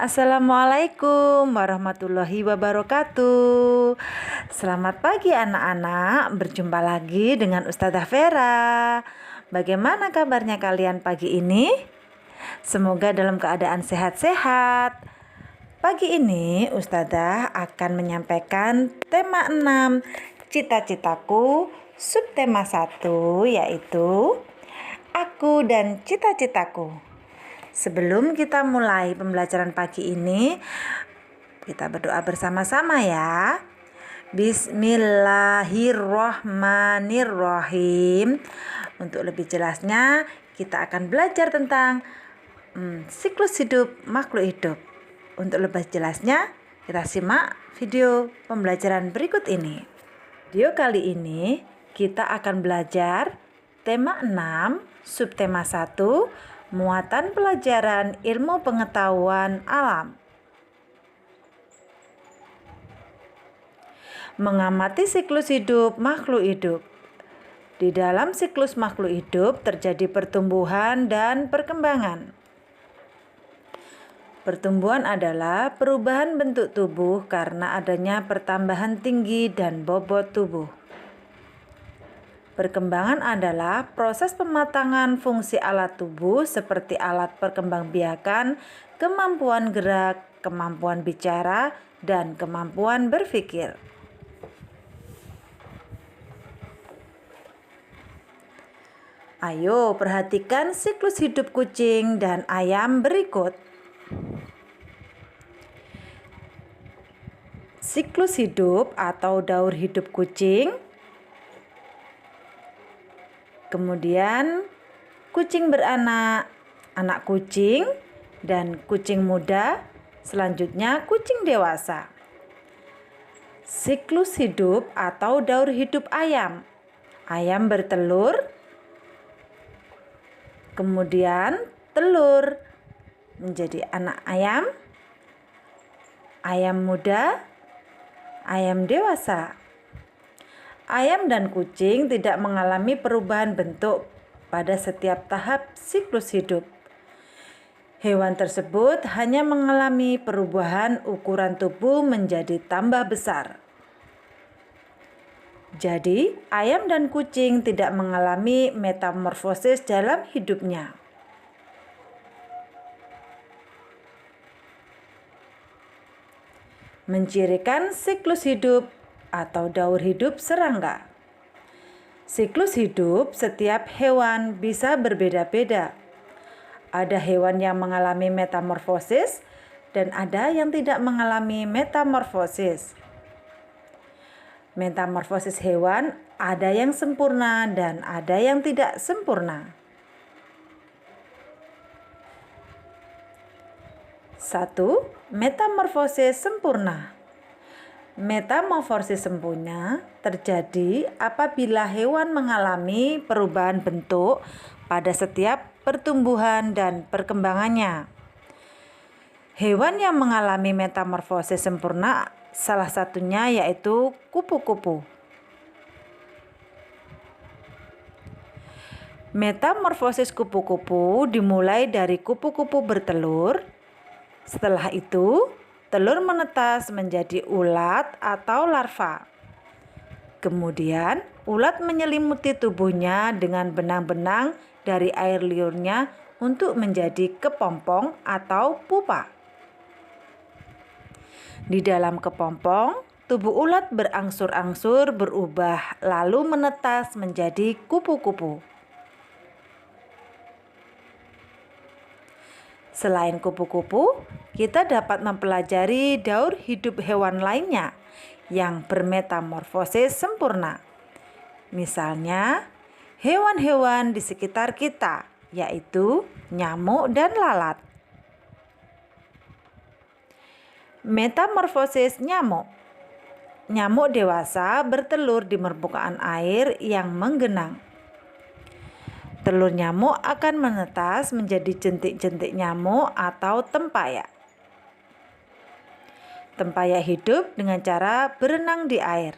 Assalamualaikum warahmatullahi wabarakatuh. Selamat pagi anak-anak, berjumpa lagi dengan Ustazah Vera. Bagaimana kabarnya kalian pagi ini? Semoga dalam keadaan sehat-sehat. Pagi ini Ustazah akan menyampaikan tema 6, cita-citaku, subtema 1 yaitu Aku dan Cita-citaku. Sebelum kita mulai pembelajaran pagi ini, kita berdoa bersama-sama ya. Bismillahirrohmanirrohim. Untuk lebih jelasnya, kita akan belajar tentang siklus hidup makhluk hidup. Untuk lebih jelasnya, kita simak video pembelajaran berikut ini. Video kali ini, kita akan belajar tema 6, subtema 1, muatan pelajaran ilmu pengetahuan alam. Mengamati siklus hidup makhluk hidup. Di dalam siklus makhluk hidup terjadi pertumbuhan dan perkembangan. Pertumbuhan adalah perubahan bentuk tubuh karena adanya pertambahan tinggi dan bobot tubuh. Perkembangan adalah proses pematangan fungsi alat tubuh seperti alat perkembangbiakan, kemampuan gerak, kemampuan bicara, dan kemampuan berpikir. Ayo perhatikan siklus hidup kucing dan ayam berikut. Siklus hidup atau daur hidup kucing. Kemudian kucing beranak, anak kucing, dan kucing muda. Selanjutnya kucing dewasa. Siklus hidup atau daur hidup ayam. Ayam bertelur, kemudian telur menjadi anak ayam, ayam muda, ayam dewasa. Ayam dan kucing tidak mengalami perubahan bentuk pada setiap tahap siklus hidup. Hewan tersebut hanya mengalami perubahan ukuran tubuh menjadi tambah besar. Jadi, ayam dan kucing tidak mengalami metamorfosis dalam hidupnya. Mencirikan siklus hidup atau daur hidup serangga. Siklus hidup setiap hewan bisa berbeda-beda. Ada hewan yang mengalami metamorfosis dan ada yang tidak mengalami metamorfosis. Metamorfosis hewan ada yang sempurna dan ada yang tidak sempurna. 1. Metamorfosis sempurna. Metamorfosis sempurna terjadi apabila hewan mengalami perubahan bentuk pada setiap pertumbuhan dan perkembangannya. Hewan yang mengalami metamorfosis sempurna salah satunya yaitu kupu-kupu. Metamorfosis kupu-kupu dimulai dari kupu-kupu bertelur. Setelah itu, telur menetas menjadi ulat atau larva. Kemudian, ulat menyelimuti tubuhnya dengan benang-benang dari air liurnya untuk menjadi kepompong atau pupa. Di dalam kepompong, tubuh ulat berangsur-angsur berubah lalu menetas menjadi kupu-kupu. Selain kupu-kupu, kita dapat mempelajari daur hidup hewan lainnya yang bermetamorfosis sempurna. Misalnya, hewan-hewan di sekitar kita, yaitu nyamuk dan lalat. Metamorfosis nyamuk. Nyamuk dewasa bertelur di permukaan air yang menggenang. Telur nyamuk akan menetas menjadi jentik-jentik nyamuk atau tempayak. Tempayak hidup dengan cara berenang di air.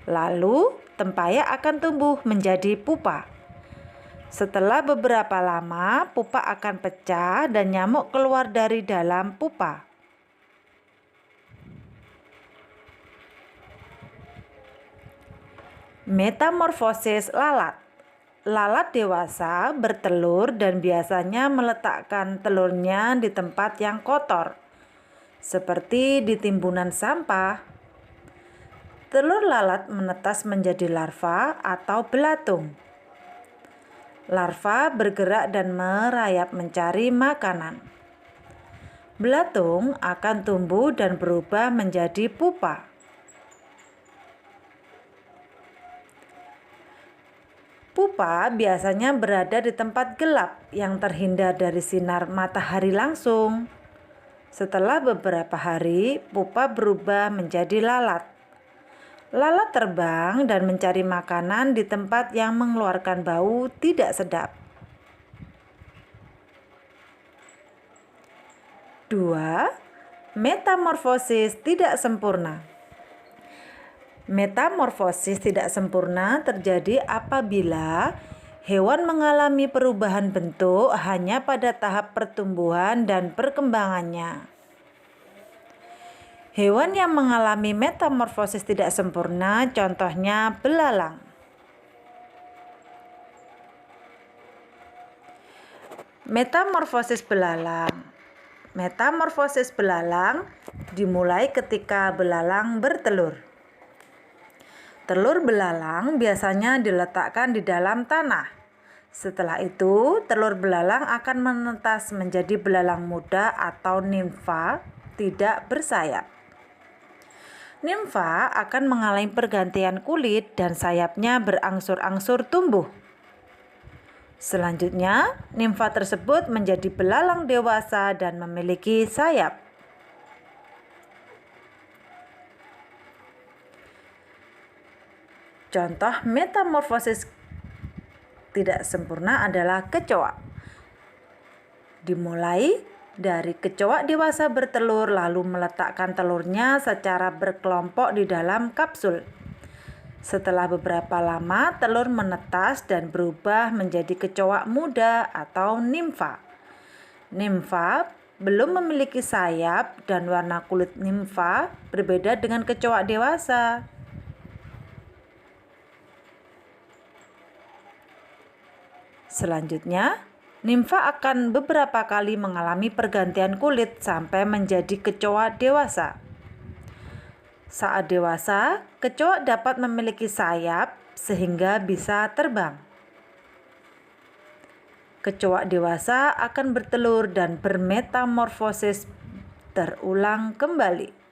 Lalu, tempayak akan tumbuh menjadi pupa. Setelah beberapa lama, pupa akan pecah dan nyamuk keluar dari dalam pupa. Metamorfosis lalat. Lalat dewasa bertelur dan biasanya meletakkan telurnya di tempat yang kotor, seperti di timbunan sampah. Telur lalat menetas menjadi larva atau belatung. Larva bergerak dan merayap mencari makanan. Belatung akan tumbuh dan berubah menjadi pupa. Pupa biasanya berada di tempat gelap yang terhindar dari sinar matahari langsung. Setelah beberapa hari, pupa berubah menjadi lalat. Lalat terbang dan mencari makanan di tempat yang mengeluarkan bau tidak sedap. 2. Metamorfosis tidak sempurna. Metamorfosis tidak sempurna terjadi apabila hewan mengalami perubahan bentuk hanya pada tahap pertumbuhan dan perkembangannya. Hewan yang mengalami metamorfosis tidak sempurna contohnya belalang. Metamorfosis belalang. Metamorfosis belalang dimulai ketika belalang bertelur. Telur belalang biasanya diletakkan di dalam tanah. Setelah itu, telur belalang akan menetas menjadi belalang muda atau nimfa tidak bersayap. Nimfa akan mengalami pergantian kulit dan sayapnya berangsur-angsur tumbuh. Selanjutnya, nimfa tersebut menjadi belalang dewasa dan memiliki sayap. Contoh metamorfosis tidak sempurna adalah kecoa. Dimulai dari kecoa dewasa bertelur lalu meletakkan telurnya secara berkelompok di dalam kapsul. Setelah beberapa lama, telur menetas dan berubah menjadi kecoa muda atau nimfa. Nimfa belum memiliki sayap dan warna kulit nimfa berbeda dengan kecoa dewasa. Selanjutnya, nimfa akan beberapa kali mengalami pergantian kulit sampai menjadi kecoa dewasa. Saat dewasa, kecoa dapat memiliki sayap sehingga bisa terbang. Kecoa dewasa akan bertelur dan bermetamorfosis terulang kembali.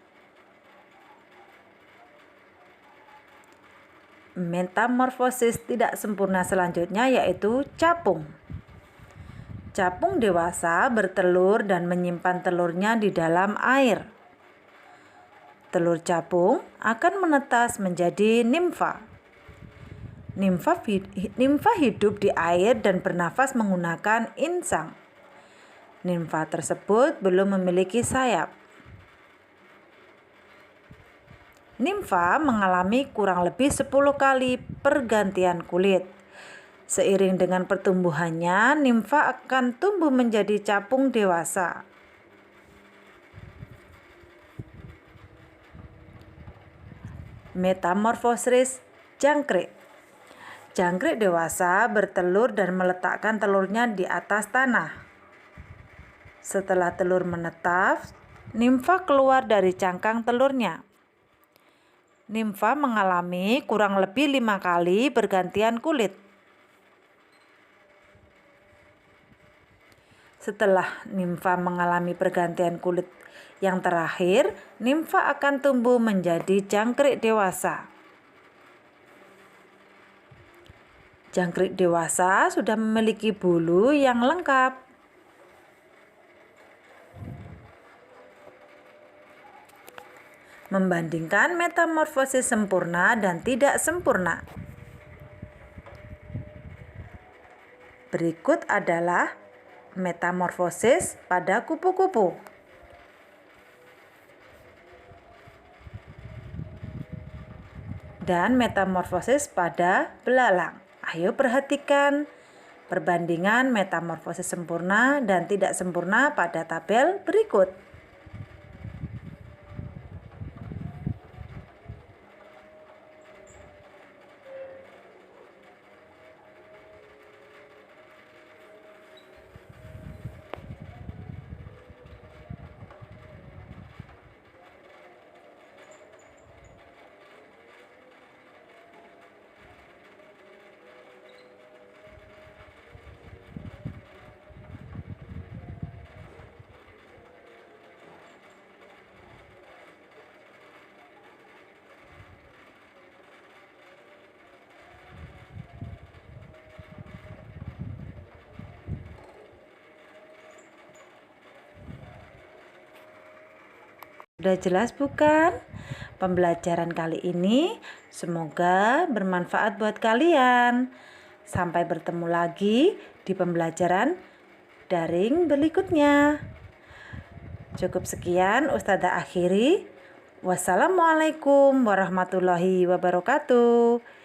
Metamorfosis tidak sempurna selanjutnya yaitu capung. Capung dewasa bertelur dan menyimpan telurnya di dalam air. Telur capung akan menetas menjadi nimfa. Nimfa hidup di air dan bernafas menggunakan insang. Nimfa tersebut belum memiliki sayap. Nimfa mengalami kurang lebih 10 kali pergantian kulit. Seiring dengan pertumbuhannya, nimfa akan tumbuh menjadi capung dewasa. Metamorfosis jangkrik. Jangkrik dewasa bertelur dan meletakkan telurnya di atas tanah. Setelah telur menetas, nimfa keluar dari cangkang telurnya. Nimfa mengalami kurang lebih 5 kali bergantian kulit. Setelah nimfa mengalami pergantian kulit yang terakhir, nimfa akan tumbuh menjadi jangkrik dewasa. Jangkrik dewasa sudah memiliki bulu yang lengkap. Membandingkan metamorfosis sempurna dan tidak sempurna. Berikut adalah metamorfosis pada kupu-kupu. Dan metamorfosis pada belalang. Ayo perhatikan perbandingan metamorfosis sempurna dan tidak sempurna pada tabel berikut. Sudah jelas bukan? Pembelajaran kali ini semoga bermanfaat buat kalian. Sampai bertemu lagi di pembelajaran daring berikutnya. Cukup sekian Ustazah akhiri. Wassalamualaikum warahmatullahi wabarakatuh.